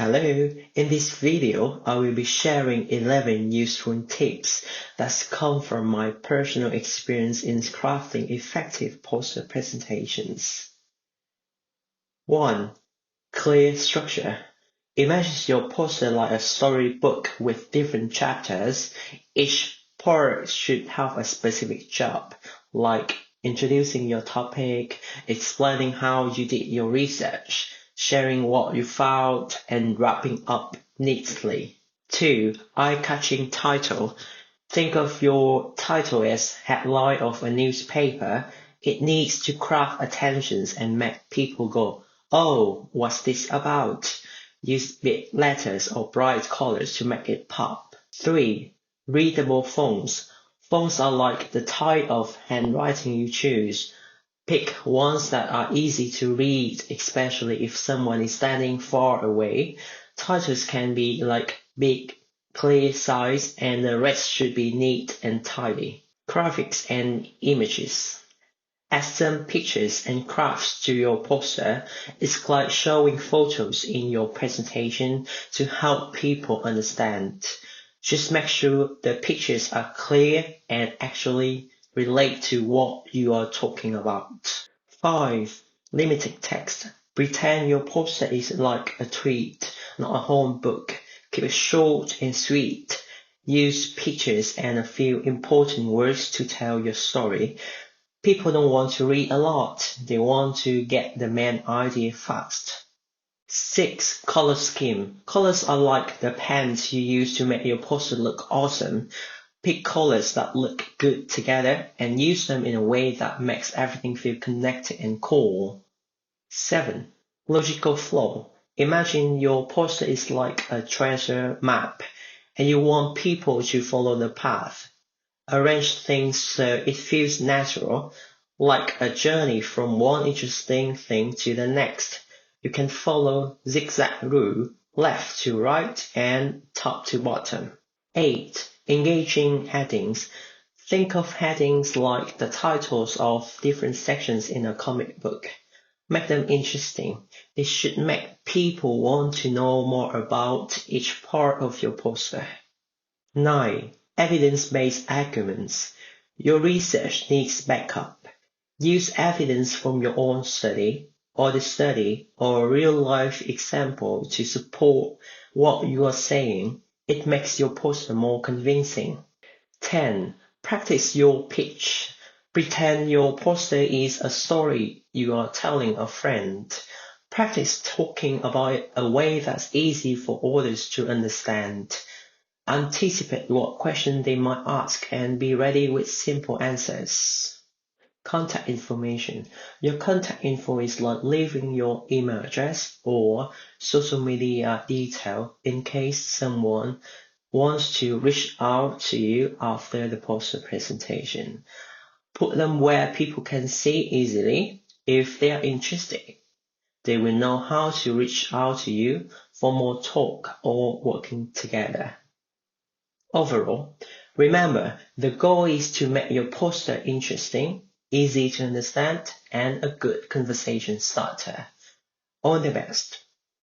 Hello, in this video, I will be sharing 11 useful tips that come from my personal experience in crafting effective poster presentations. 1. Clear structure. Imagine your poster like a storybook with different chapters. Each part should have a specific job, like introducing your topic, explaining how you did your research, sharing what you found, and wrapping up neatly. 2. Eye-catching title. Think of your title as headline of a newspaper. It needs to craft attention and make people go, "Oh, what's this about?" Use big letters or bright colors to make it pop. 3. Readable fonts. Fonts are like the type of handwriting you choose. Pick ones that are easy to read, especially if someone is standing far away. Titles can be like big, clear size, and the rest should be neat and tidy. Graphics and images. Add some pictures and crafts to your poster. It's like showing photos in your presentation to help people understand. Just make sure the pictures are clear and actually relate to what you are talking about. 5. Limited text. Pretend your poster is like a tweet, not a home book. Keep it short and sweet. Use pictures and a few important words to tell your story. People don't want to read a lot. They want to get the main idea fast. 6. Color scheme. Colors are like the pens you use to make your poster look awesome. Pick colors that look good together and use them in a way that makes everything feel connected and cool. 7. Logical flow. Imagine your poster is like a treasure map and you want people to follow the path. Arrange things so it feels natural, like a journey from one interesting thing to the next. You can follow zigzag rule, left to right and top to bottom. 8. Engaging headings. Think of headings like the titles of different sections in a comic book. Make them interesting. They should make people want to know more about each part of your poster. 9. Evidence-based arguments. Your research needs backup. Use evidence from your own study, or the study, or a real-life example to support what you are saying. It makes your poster more convincing. 10. Practice your pitch. Pretend your poster is a story you are telling a friend. Practice talking about it a way that's easy for others to understand. Anticipate what question they might ask and be ready with simple answers. Contact information. Your contact info is like leaving your email address or social media detail in case someone wants to reach out to you after the poster presentation. Put them where people can see easily. If they are interested, they will know how to reach out to you for more talk or working together. Overall, remember, the goal is to make your poster interesting, easy to understand, and a good conversation starter. All the best.